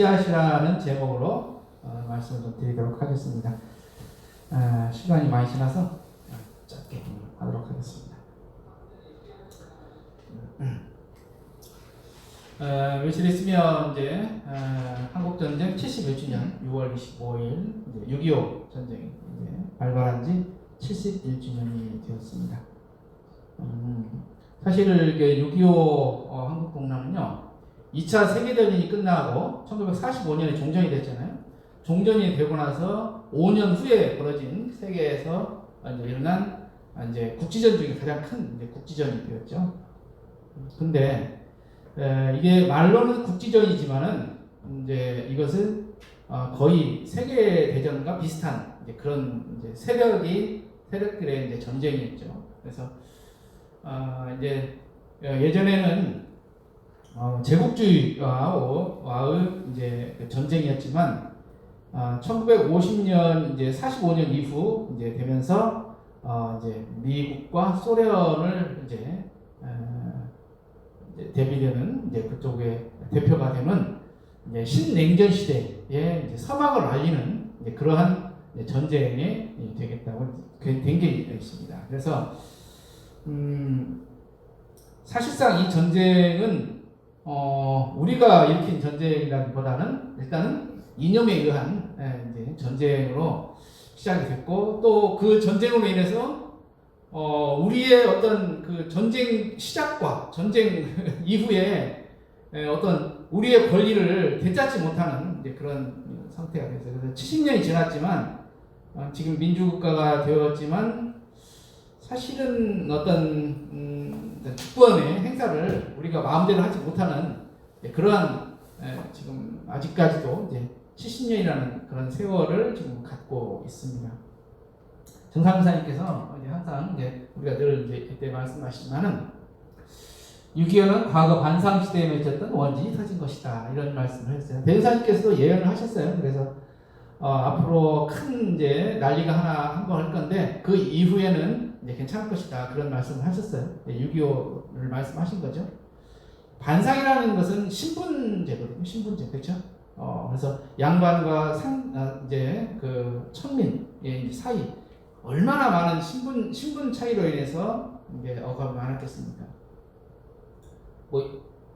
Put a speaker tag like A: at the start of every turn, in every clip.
A: 씨앗이라는 제목으로 말씀을 좀 드리도록 하겠습니다. 시간이 많이 지나서 짧게 하도록 하겠습니다. 며칠 있으면 이제 한국전쟁 71주년 6월 25일 6.25 전쟁이 이제 발발한 지 71주년이 되었습니다. 사실 6.25 한국동란은요 2차 세계대전이 끝나고 1945년에 종전이 됐잖아요. 종전이 되고 나서 5년 후에 벌어진 세계에서 이제 일어난 이제 국지전 중에 가장 큰 이제 국지전이 되었죠. 근데 이게 말로는 국지전이지만은 이제 이것은 거의 세계 대전과 비슷한 이제 그런 이제 세력들의 이제 전쟁이었죠. 그래서 이제 예전에는 제국주의와의 이제 그 전쟁이었지만 1950년 이제 45년 이후 이제 되면서 이제 미국과 소련을 이제 대비되는 이제 그쪽의 대표가 되는 이제 신냉전 시대에 이제 서막을 알리는 이제 그러한 이제 전쟁이 되겠다고 된 게 있습니다. 그래서 사실상 이 전쟁은 우리가 일으킨 전쟁이라기보다는 일단은 이념에 의한 이제 전쟁으로 시작이 됐고 또 그 전쟁으로 인해서 우리의 어떤 그 전쟁 시작과 전쟁 이후에 어떤 우리의 권리를 되찾지 못하는 이제 그런 상태가 됐어요. 그래서 70년이 지났지만 지금 민주국가가 되었지만 사실은 어떤 주권의 행사를 우리가 마음대로 하지 못하는 그러한 지금 아직까지도 이제 70년이라는 그런 세월을 지금 갖고 있습니다. 정상사님께서 항상 이제 우리가 늘 이제 이때 말씀하시지만은 6.25는 과거 반상 시대에 맺혔던 원진이 터진 것이다 이런 말씀을 했어요. 대사님께서도 예언을 하셨어요. 그래서 앞으로 큰 이제 난리가 한번 할 건데 그 이후에는 이제 괜찮을 것이다 그런 말씀을 하셨어요. 6.25를 말씀하신 거죠. 반상이라는 것은 신분제거든요. 신분제 그렇죠? 그래서 양반과 이제 그 천민의 사이 얼마나 많은 신분 차이로 인해서 이제 억압이 많았겠습니까? 뭐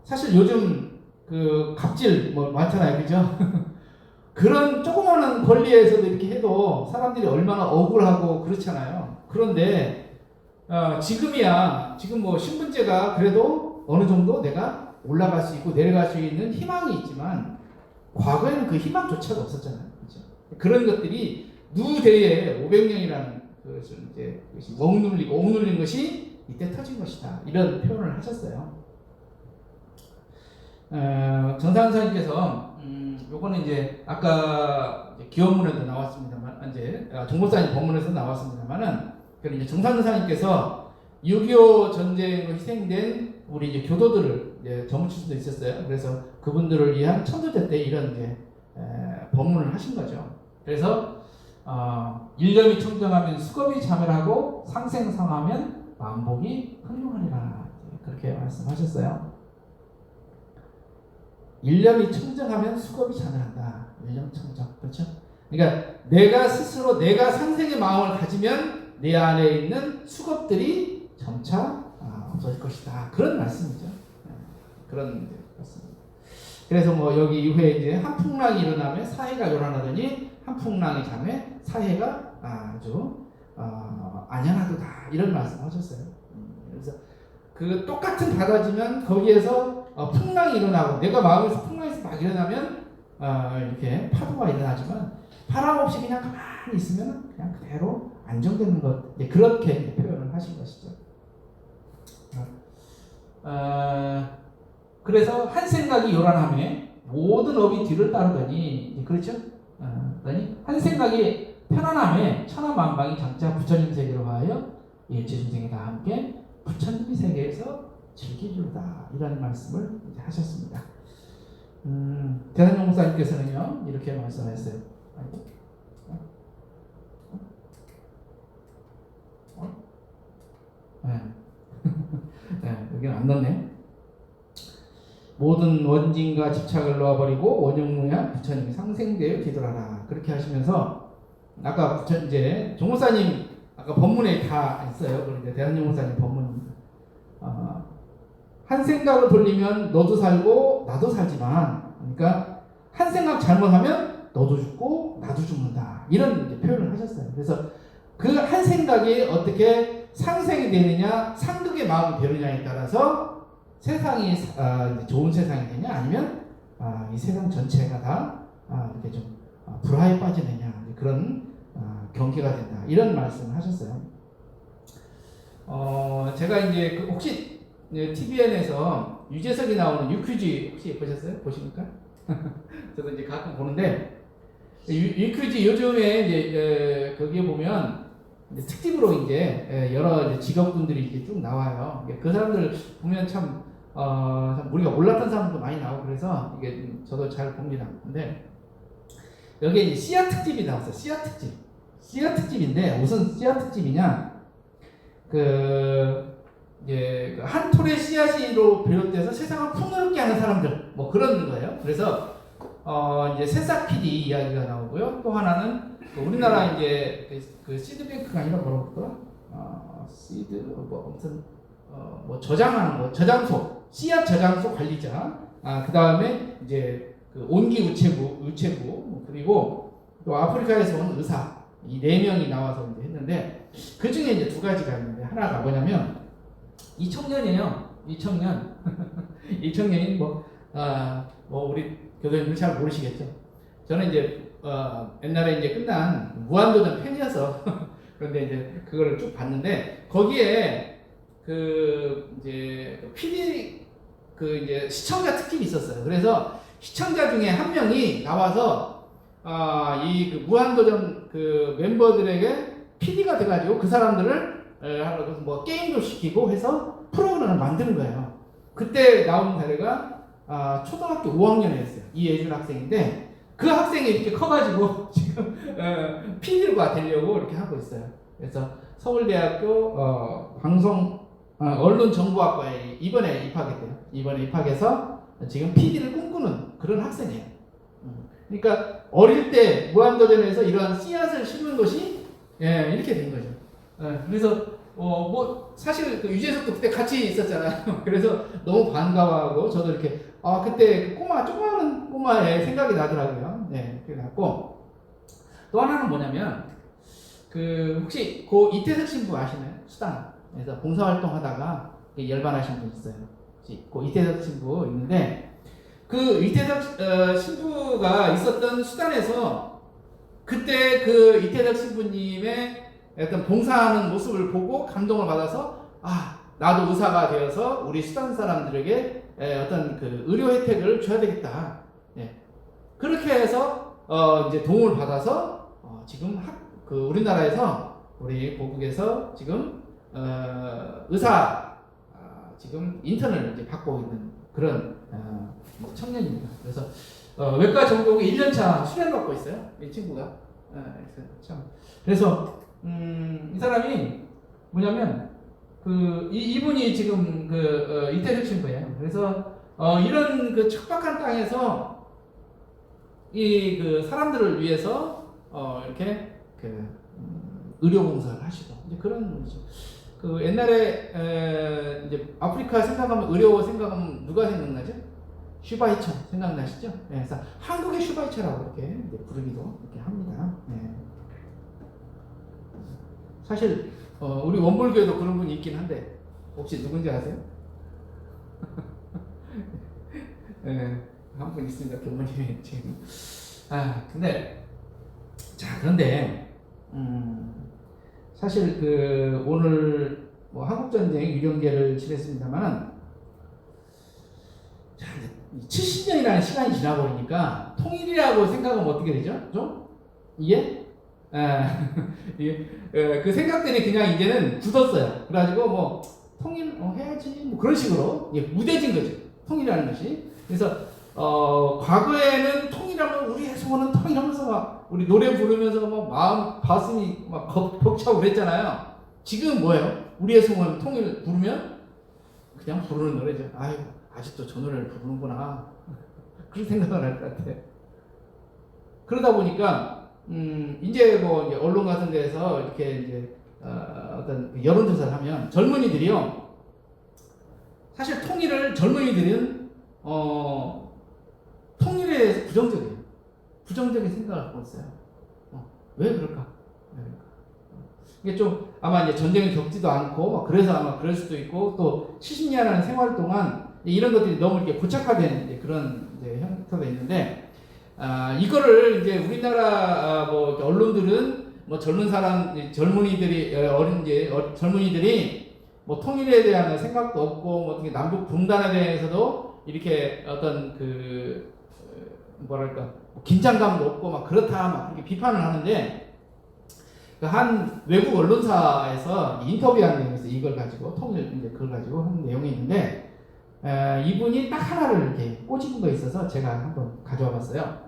A: 사실 요즘 그 갑질 뭐 많잖아요, 그죠? 그런 조그마한 권리에서도 이렇게 해도 사람들이 얼마나 억울하고 그렇잖아요. 그런데 지금 뭐 신분제가 그래도 어느 정도 내가 올라갈 수 있고 내려갈 수 있는 희망이 있지만 과거에는 그 희망조차도 없었잖아요, 그죠? 그런 것들이 누대에 500년이라는 것을 이제 억눌린 것이 이때 터진 것이다 이런 표현을 하셨어요. 정상사님께서 요거는 이제 아까 기원문에도 나왔습니다만 이제 정보사님 본문에서 나왔습니다만은 그리고 이제 정상사님께서 6.25 전쟁으로 희생된 우리 이제 교도들을 이제 저무칠 수도 있었어요. 그래서 그분들을 위한 천도제 때 이런 이제 법문을 하신 거죠. 그래서 일념이 청정하면 수겁이 자멸하고 상생성하면 만복이 훌륭하리라 그렇게 말씀하셨어요. 일념이 청정하면 수겁이 자멸한다. 일념 청정 그렇죠? 그러니까 내가 스스로 내가 상생의 마음을 가지면 내 안에 있는 수겁들이 점차 없어질 것이다. 그런 말씀이죠. 그런 말씀입니다. 그래서 뭐 여기 이후에 이제 한풍랑이 일어나면 사해가 요란하더니 한풍랑이 잠에 사해가 아주 안연하도다 이런 말씀하셨어요. 그래서 그 똑같은 바다지만 거기에서 풍랑이 일어나고 내가 마음에서 풍랑에서 막 일어나면 이렇게 파도가 일어나지만 바람 없이 그냥 가만히 있으면 그냥 그대로 안정되는 것 그렇게 표현을 하신 것이죠. 그래서 한 생각이 요란함에 모든 업이 뒤를 따르더니 그렇죠? 한 생각이 편안함에 천하만방이 장차 부처님 세계로 하여 일체 중생이 다 함께 부처님 세계에서 즐기리로다 이런 말씀을 하셨습니다. 대산용 목사님께서는요 이렇게 말씀하셨어요. 네, 여기는 안 넣네. 모든 원진과 집착을 놓아버리고 원흉무야 부처님이 상생되어 기도하라. 그렇게 하시면서 아까 이제 종목사님 아까 법문에 다 있어요. 그런데 대한종목사님 법문입니다. 한 생각을 돌리면 너도 살고 나도 살지만, 그러니까 한 생각 잘못하면 너도 죽고 나도 죽는다. 이런 이제 표현을 하셨어요. 그래서 그 한 생각이 어떻게 상생이 되느냐, 상극의 마음이 되느냐에 따라서 세상이 이제 좋은 세상이 되냐, 아니면 이 세상 전체가 다 이렇게 좀 불화에 빠지느냐, 그런 경계가 된다. 이런 말씀을 하셨어요. 제가 이제 혹시 TVN에서 유재석이 나오는 유퀴즈 혹시 보셨어요? 보십니까? 저도 이제 가끔 보는데 유퀴즈 요즘에 이제 거기에 보면 이제 특집으로 이제 여러 이제 직업군들이 이렇게 쭉 나와요. 그 사람들 보면 참 우리가 몰랐던 사람도 많이 나오고 그래서 이게 저도 잘 봅니다. 근데 여기에 이제 씨앗 특집이 나왔어요. 씨앗 특집인데 무슨 씨앗 특집이냐? 이제 한 톨의 씨앗으로 비롯돼서 세상을 풍요롭게 하는 사람들, 뭐 그런 거예요. 그래서 이제 새싹 PD 이야기가 나오고요. 또 하나는 우리나라 이제 그 시드뱅크가 아니라 뭐라고 그러더라? 뭐 아무튼 뭐 저장하는 거, 저장소, 씨앗 저장소 관리자. 그 다음에 이제 그 온기 우체부, 그리고 또 아프리카에서 온 의사, 이 4명이 나와서 이제 했는데 그 중에 이제 2가지가 있는데 하나가 뭐냐면 이 청년이에요. 이 청년이 뭐 우리 교수님들 잘 모르시겠죠. 저는 이제 옛날에 이제 끝난 무한도전 팬이어서 그런데 이제 그거를 쭉 봤는데 거기에 이제 PD 이제 시청자 특집이 있었어요. 그래서 시청자 중에 한 명이 나와서 이 무한도전 멤버들에게 PD가 돼가지고 그 사람들을 뭐 게임도 시키고 해서 프로그램을 만드는 거예요. 그때 나온 사례가 초등학교 5학년이었어요. 이예준 학생인데 그 학생이 이렇게 커가지고 지금 PD가 되려고 이렇게 하고 있어요. 그래서 서울대학교 언론정보학과에 이번에 입학했대요. 이번에 입학해서 지금 PD를 꿈꾸는 그런 학생이에요. 그러니까 어릴 때 무한도전에서 이런 씨앗을 심는 것이 이렇게 된 거죠. 그래서 뭐 사실 유재석도 그때 같이 있었잖아요. 그래서 너무 반가워하고 저도 이렇게 그때 조그마한 꼬마의 생각이 나더라고요. 그래갖고 또 하나는 뭐냐면 혹시 이태석 신부 아시나요? 수단에서 봉사활동하다가 열반하신 분 있어요. 혹시 이태석 신부 있는데 이태석 신부가 있었던 수단에서 그때 이태석 신부님의 약간 봉사하는 모습을 보고 감동을 받아서 나도 의사가 되어서 우리 수단 사람들에게 어떤 의료 혜택을 줘야 되겠다. 그렇게 해서 이제 도움을 받아서 지금 우리나라에서 우리 고국에서 지금 의사 지금 인턴을 이제 받고 있는 그런 청년입니다. 그래서 외과 전공에 1년차 수련 받고 있어요. 이 친구가. 그래서 이 사람이 뭐냐면 이분이 지금 이태석 친구예요. 그래서 이런 척박한 땅에서 이 사람들을 위해서 이렇게 의료봉사를 하시고 이제 그런 거죠. 옛날에 이제 아프리카 생각하면 의료 생각하면 누가 생각나죠? 슈바이처 생각나시죠? 그래서 한국의 슈바이처라고 이렇게 부르기도 이렇게 합니다. 사실 우리 원불교에도 그런 분이 있긴 한데 혹시 누군지 아세요? 한 분 있습니다. 교모님이 지금. 그런데 사실 오늘 한국전쟁 유령계를 지냈습니다만 70년이라는 시간이 지나버리니까 통일이라고 생각하면 어떻게 되죠? 좀? 이게? 그 생각들이 그냥 이제는 굳었어요. 그래가지고 뭐 통일 해야지 뭐 그런 식으로 무뎌진 거죠. 통일이라는 것이. 그래서 과거에는 통일하면 우리의 소원은 통일하면서 막 우리 노래 부르면서 막 마음 가슴이 막 벅차고 그랬잖아요. 지금 뭐예요? 우리의 소원 통일 부르면 그냥 부르는 노래죠. 아직도 저 노래를 부르는구나. 그런 생각을 할 것 같아요. 그러다 보니까 이제 뭐 이제 언론 같은 데서 이렇게 이제 어떤 여론조사를 하면 젊은이들이요, 사실 젊은이들은 통일에 대해서 부정적인 생각을 하고 있어요. 왜 그럴까? 이게 좀 아마 이제 전쟁을 겪지도 않고 그래서 아마 그럴 수도 있고, 또 70년이라는 생활 동안 이런 것들이 너무 이렇게 고착화된 이제 그런 이제 형태가 있는데, 이거를 이제 우리나라 뭐 언론들은 뭐 젊은이들이 뭐 통일에 대한 생각도 없고, 뭐 어떻게 남북 분단에 대해서도 이렇게 어떤 그 뭐랄까 긴장감도 없고 막 그렇다 막 그렇게 비판을 하는데, 한 외국 언론사에서 인터뷰한 내용이 있어요. 이걸 가지고 통일 이제 그걸 가지고 한 내용이 있는데, 이분이 딱 하나를 이렇게 꽂은 거 있어서 제가 한번 가져와 봤어요.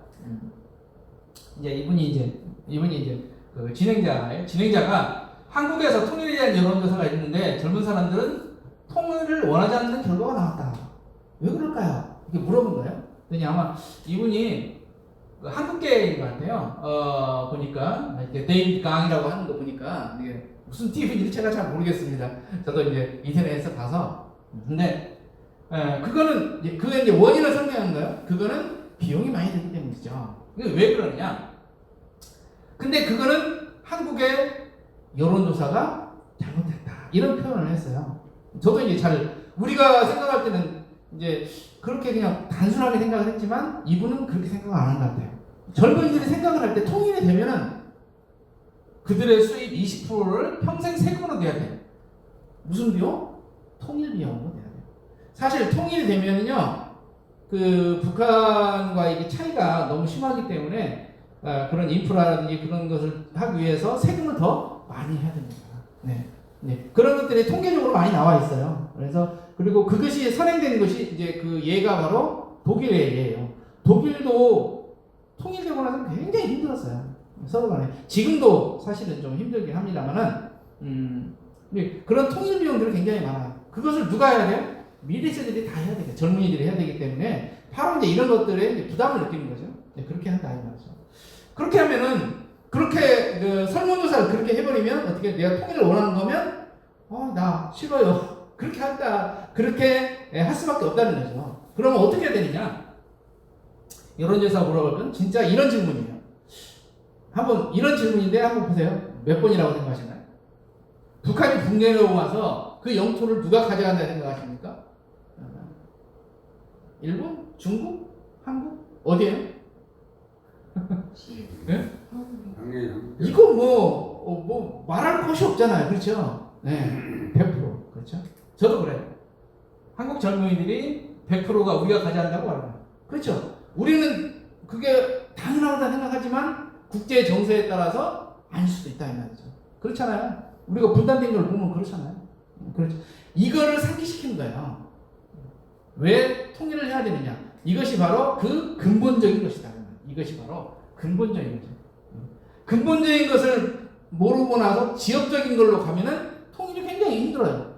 A: 이제 이분이 이제 그 진행자가 한국에서 통일에 대한 여론조사가 있는데 젊은 사람들은 통일을 원하지 않는 결과가 나왔다. 왜 그럴까요? 이렇게 물어본 거예요. 그랬더니 아마 이분이 그 한국계인 것 같아요. 보니까 이렇게 데이비드 강이라고 하는 거 보니까 이게 무슨 TV인지 제가 잘 모르겠습니다. 저도 이제 인터넷에서 봐서. 근데 그거는 이제 원인을 설명한 거예요. 그거는 비용이 많이 들기 때문이죠. 왜 그러느냐? 근데 그거는 한국의 여론조사가 잘못됐다, 이런 표현을 했어요. 저도 이제 우리가 생각할 때는 이제 그렇게 그냥 단순하게 생각을 했지만 이분은 그렇게 생각을 안 한 것 같아요. 젊은이들이 생각을 할 때 통일이 되면은 그들의 수입 20%를 평생 세금으로 내야 돼요. 무슨 비용? 통일 비용으로 내야 돼요. 사실 통일이 되면은요, 그 북한과 이게 차이가 너무 심하기 때문에 그런 인프라라든지 그런 것을 하기 위해서 세금을 더 많이 해야 됩니다. 네. 그런 것들이 통계적으로 많이 나와 있어요. 그리고 그것이 선행되는 것이 이제 그 예가 바로 독일의 예예요. 독일도 통일되고 나서 굉장히 힘들었어요. 서로 간에. 지금도 사실은 좀 힘들긴 합니다만은, 그런 통일 비용들이 굉장히 많아요. 그것을 누가 해야 돼요? 미래 세대들이 다 해야 되겠죠. 젊은이들이 해야 되기 때문에 바로 이제 이런 것들에 이제 부담을 느끼는 거죠. 그렇게 한다 이 말이죠. 그렇게 하면은, 그렇게 그 설문조사를 그렇게 해버리면 어떻게, 내가 통일을 원하는 거면 나 싫어요. 그렇게 한다. 그렇게 할 수밖에 없다는 거죠. 그러면 어떻게 해야 되느냐? 여론조사 물어보면 진짜 이런 질문이에요. 이런 질문인데 한번 보세요. 몇 번이라고 생각하시나요? 북한이 붕괴로 와서 그 영토를 누가 가져간다 생각하십니까? 일본? 중국? 한국? 어디에요? 네? 이거 뭐 말할 것이 없잖아요. 그렇죠? 네. 100%. 그렇죠? 저도 그래요. 한국 젊은이들이 100%가 우리가 가져간다고 말합니다. 그렇죠? 우리는 그게 당연하다 생각하지만 국제 정세에 따라서 아닐 수도 있다 이 말이죠. 그렇잖아요. 우리가 분단된 걸 보면 그렇잖아요. 그렇죠. 이거를 상기시키는 거예요. 왜 통일을 해야 되느냐? 이것이 바로 그 근본적인 것이다. 이것이 바로 근본적인 거죠. 근본적인 것을 모르고 나서 지역적인 걸로 가면은 통일이 굉장히 힘들어요.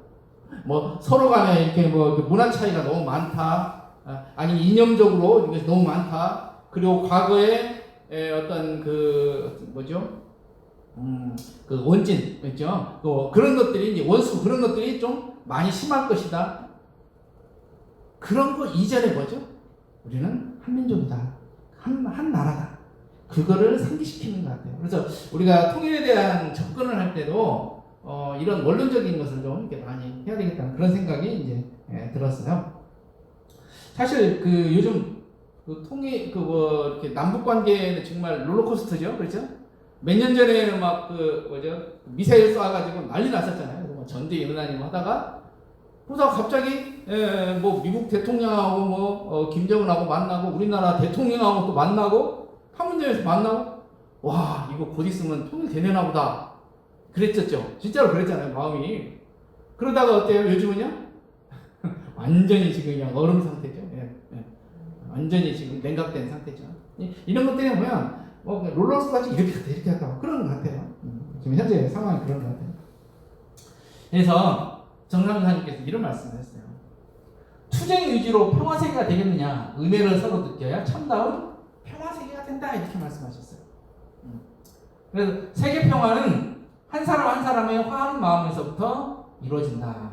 A: 뭐 서로 간에 이렇게 뭐 문화 차이가 너무 많다, 아니면 이념적으로 이것이 너무 많다, 그리고 과거에 어떤 그 뭐죠? 그 원진 있죠. 또 그런 것들이 이제 원수 그런 것들이 좀 많이 심할 것이다. 그런 거 이전에 뭐죠? 우리는 한민족이다, 한 나라다. 그거를 상기시키는 것 같아요. 그래서 우리가 통일에 대한 접근을 할 때도 이런 원론적인 것을 좀 이렇게 많이 해야 되겠다는 그런 생각이 이제 들었어요. 사실 그 요즘 그 통일 뭐 이렇게 남북 관계는 정말 롤러코스터죠, 그렇죠? 몇 년 전에는 막 그 뭐죠, 미사일 쏴가지고 난리 났었잖아요. 뭐 전대 연하님 하다가 그러다가 갑자기 뭐 미국 대통령하고 뭐 김정은하고 만나고 우리나라 대통령하고 또 만나고 판문점에서 만나고, 와 이거 곧 있으면 통일 되려나 보다 그랬었죠. 진짜로 그랬잖아요, 마음이. 그러다가 어때요? 요즘은요? 완전히 지금 그냥 얼음 상태죠. 완전히 지금 냉각된 상태죠. 이런 것 때문에 보면 롤러코스터같이 이렇게 하다 그런 것 같아요. 지금 현재 상황이 그런 것 같아요. 그래서 정상사님께서 이런 말씀을 했어요. 투쟁 유지로 평화 세계가 되겠느냐? 은혜를 서로 느껴야 참다운 평화 세계가 된다 이렇게 말씀하셨어요. 그래서 세계 평화는 한 사람 한 사람의 화한 마음에서부터 이루어진다.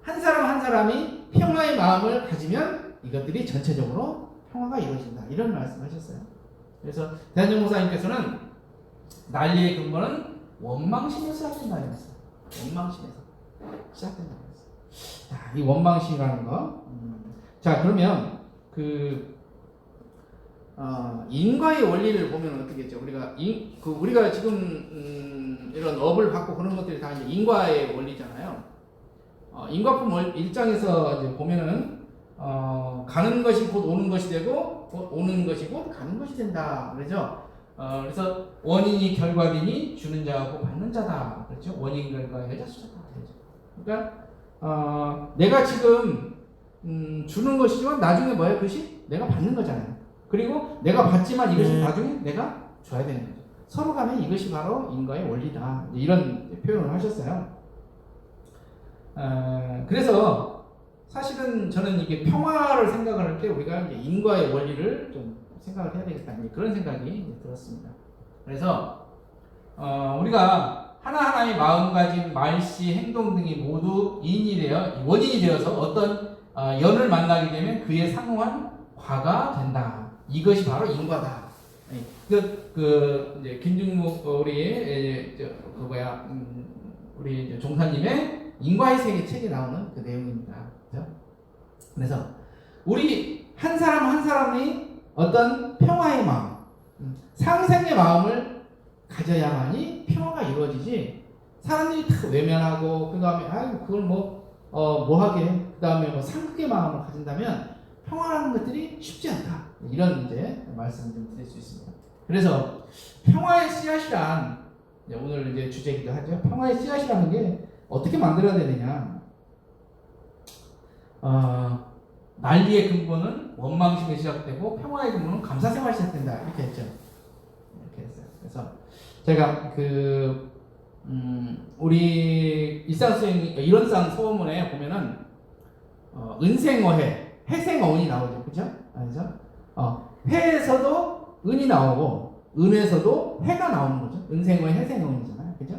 A: 한 사람 한 사람이 평화의 마음을 가지면 이것들이 전체적으로 평화가 이루어진다. 이런 말씀하셨어요. 그래서 대한정 목사님께서는 난리의 근본은 원망심에서 시작된다 이랬어요. 원망심에서 시작된다 이랬어요. 자, 이 원망심이라는 거. 자, 그러면 인과의 원리를 보면 어떻게죠? 우리가 지금 이런 업을 받고 그런 것들이 다 이제 인과의 원리잖아요. 인과품 1장에서 이제 보면은 가는 것이 곧 오는 것이 되고 곧 오는 것이 곧 가는 것이 된다. 그러죠? 그래서 원인이 결과되니 주는 자하고 받는 자다. 그렇죠? 원인 결과 여자 수자다. 그렇죠? 그러니까 내가 지금 주는 것이지만 나중에 뭐예요? 그것이 내가 받는 거잖아요. 그리고 내가 받지만 이것이 나중에 내가 줘야 되는 거죠. 서로 간에 이것이 바로 인과의 원리다. 이런 표현을 하셨어요. 그래서 사실은 저는 이게 평화를 생각을 할 때 우리가 이제 인과의 원리를 좀 생각을 해야 되겠다. 그런 생각이 들었습니다. 그래서 우리가 하나하나의 마음가짐, 말씨, 행동 등이 모두 원인이 되어서 어떤 연을 만나게 되면 그에 상응한 과가 된다. 이것이 바로 인과다. 이제 김중묵 우리 종사님의 인과의 세계 책에 나오는 그 내용입니다. 그렇죠? 그래서 우리 한 사람 한 사람이 어떤 평화의 마음, 상생의 마음을 가져야만이 평화가 이루어지지. 사람들이 다 외면하고 그 다음에 그걸 뭐 하게, 그 다음에 상극의 마음을 가진다면 평화라는 것들이 쉽지 않다. 이런 이제 말씀을 좀 드릴 수 있습니다. 그래서 평화의 씨앗이란 오늘 이제 주제이기도 하죠. 평화의 씨앗이라는 게 어떻게 만들어야 되느냐? 난리의 근본은 원망심에 시작되고 평화의 근본은 감사생활에 시작된다. 이렇게 했죠. 이렇게 했어요. 그래서 제가 우리 일원상 소원문에 보면은 은생어해, 해생어운이 나오죠. 그죠? 그래서 해에서도 은이 나오고 은에서도 해가 나오는 거죠. 은생어해, 해생어운이잖아요. 그죠?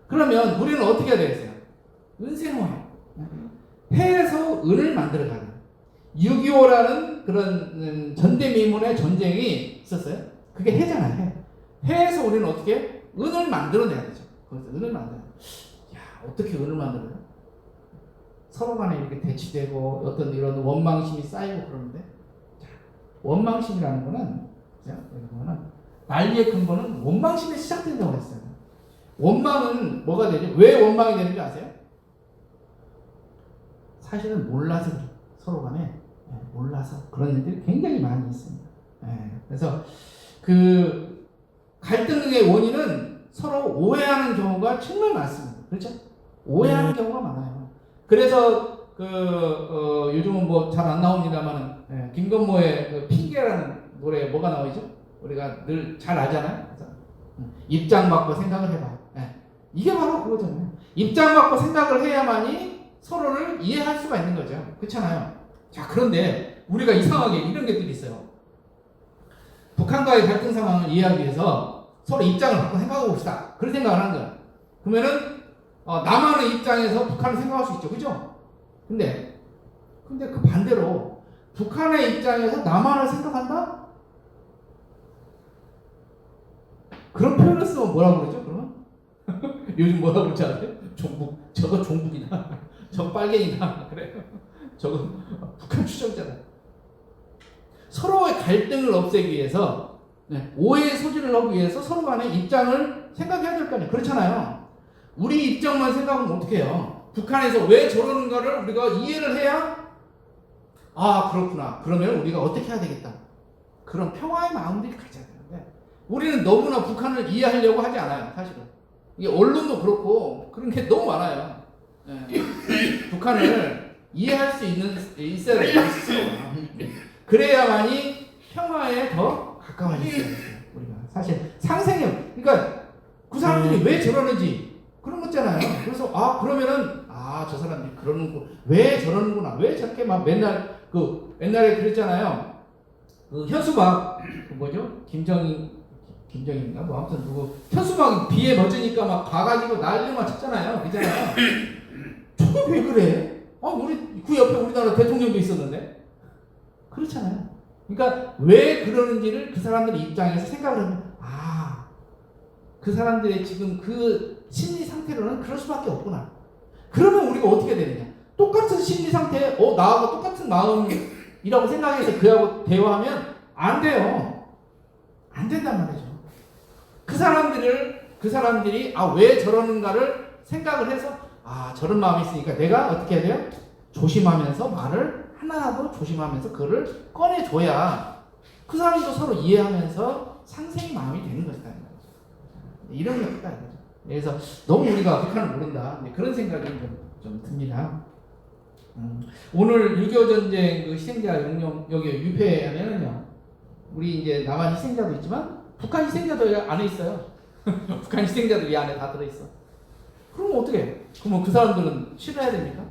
A: 그러면 우리는 어떻게 해야 되겠어요? 은생어해. 해에서 은을 만들어가는 6.25라는 그런 전대미문의 전쟁이 있었어요. 그게 해잖아요. 해에서 우리는 어떻게 은을 만들어내야 되죠. 거기서 은을 만들어야 돼요. 어떻게 은을 만들어요? 서로 간에 이렇게 대치되고 어떤 이런 원망심이 쌓이고 그러는데, 원망심이라는 거는 난리의 근본은 원망심에 시작된다고 했어요. 원망은 뭐가 되죠? 왜 원망이 되는지 아세요? 사실은 몰라서 그래요. 서로 간에 몰라서 그런 일들이 굉장히 많이 있습니다. 그래서 그 갈등의 원인은 서로 오해하는 경우가 정말 많습니다. 그렇죠? 오해하는 경우가 많아요. 그래서 요즘은 뭐 잘 안 나옵니다만 김건모의 그 핑계라는 노래에 뭐가 나오죠? 우리가 늘 잘 알잖아요. 그래서 입장 바꿔 생각을 해봐. 이게 바로 그거잖아요. 입장 바꿔 생각을 해야만이 서로를 이해할 수가 있는 거죠. 그렇잖아요. 자, 그런데 우리가 이상하게 이런 것들이 있어요. 북한과의 갈등 상황을 이해하기 위해서 서로 입장을 바꿔 생각해 봅시다. 그런 생각을 하는 거야. 그러면은 남한의 입장에서 북한을 생각할 수 있죠. 그죠? 근데 그 반대로 북한의 입장에서 남한을 생각한다? 그런 표현을 쓰면 뭐라고 그러죠? 그러면? 요즘 뭐라고 그러지 않아요? 종북. 저거 종북이다. 저 빨갱이다. 그래요. 저건 북한 추종자다. 서로의 갈등을 없애기 위해서, 오해의 소지를 하기 위해서 서로 간의 입장을 생각해야 될 거 아니에요. 그렇잖아요. 우리 입장만 생각하면 어떻게 해요? 북한에서 왜 저러는가를 우리가 이해를 해야, 그렇구나. 그러면 우리가 어떻게 해야 되겠다. 그런 평화의 마음들이 가져야 되는데, 우리는 너무나 북한을 이해하려고 하지 않아요. 사실은. 이게 언론도 그렇고 그런 게 너무 많아요. 북한을 이해할 수 있어야 돼요. 그래야만이 평화에 더 가까워질 수 있어요. 우리가 사실 상생력, 그러니까 그 사람들이 왜 저러는지 그런 거잖아요. 그래서 그러면은 저 사람들이 그러는구, 왜 저러는구나, 왜 저렇게 막 맨날 옛날에 그랬잖아요. 현수막 뭐죠? 김정인인가 뭐 아무튼 누구 현수막 비에 젖으니까 막 가가지고 난리만 쳤잖아요. 그잖아요. 저게 왜 그래? 우리 그 옆에 우리나라 대통령도 있었는데 그렇잖아요. 그러니까 왜 그러는지를 그 사람들 입장에서 생각을 하면 그 사람들의 지금 그 심리 상태로는 그럴 수밖에 없구나. 그러면 우리가 어떻게 되느냐? 똑같은 심리 상태에 나하고 똑같은 마음이라고 생각해서 그하고 대화하면 안 돼요. 안 된단 말이죠. 그 사람들이 왜 저러는가를 생각을 해서 저런 마음이 있으니까 내가 어떻게 해야 돼요? 조심하면서 말을 하나라도 조심하면서 그거를 꺼내줘야 그 사람도 서로 이해하면서 상생의 마음이 되는 것이다. 이런 것이다. 그래서 너무 우리가 북한을 모른다. 그런 생각이 좀 듭니다. 오늘 6.25 전쟁 그 희생자 영령 여기 유폐하면은요, 우리 이제 남한 희생자도 있지만 북한 희생자도 안에 있어요. 북한 희생자들 이 안에 다 들어있어. 그럼 어떻게 해? 그러면 그 사람들은 싫어야 됩니까?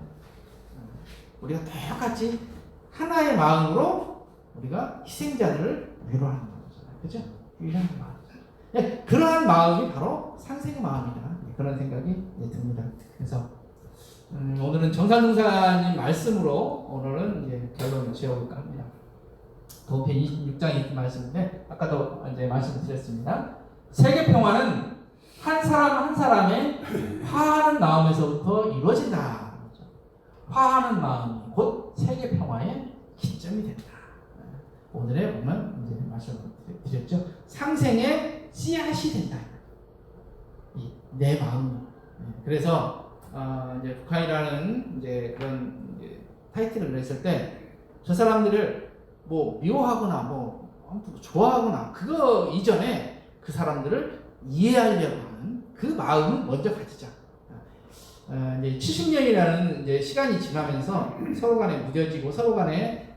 A: 우리가 똑같이 하나의 마음으로 우리가 희생자들을 위로하는 거잖아요. 그죠? 이런 마음. 그러한 마음이 바로 상생의 마음이다. 그런 생각이 듭니다. 그래서 오늘은 정산동사님 말씀으로 오늘은 이제 결론을 지어볼까 합니다. 도편 26장에 있는 말씀인데 아까도 이제 말씀을 드렸습니다. 세계 평화는 한 사람 한 사람의 화하는 마음에서부터 이루어진다. 화하는 마음이 곧 세계 평화의 기점이 된다. 오늘의 보면 이제 말씀을 드렸죠. 상생의 씨앗이 된다. 내 마음. 그래서 이제 북한이라는 이제 그런 이제 타이틀을 냈을 때 저 사람들을 뭐 미워하거나 뭐 아무튼 좋아하거나 그거 이전에 그 사람들을 이해하려고 하는 그 마음은 먼저 가지자. 이제 70년이라는 이제 시간이 지나면서 서로 간에 무뎌지고 서로 간에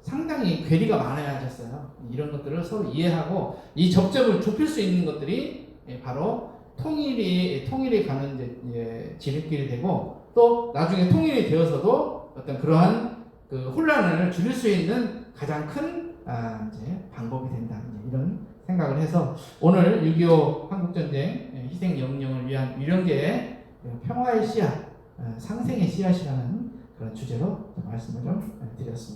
A: 상당히 괴리가 많아졌어요. 이런 것들을 서로 이해하고 이 접점을 좁힐 수 있는 것들이 바로 통일이 가는 이제 지름길이 되고 또 나중에 통일이 되어서도 어떤 그러한 그 혼란을 줄일 수 있는 가장 큰 이제 방법이 된다. 이런 생각을 해서 오늘 6.25 한국전쟁 희생 영령을 위한 유령계의 평화의 씨앗, 상생의 씨앗이라는 그런 주제로 말씀을 좀 드렸습니다.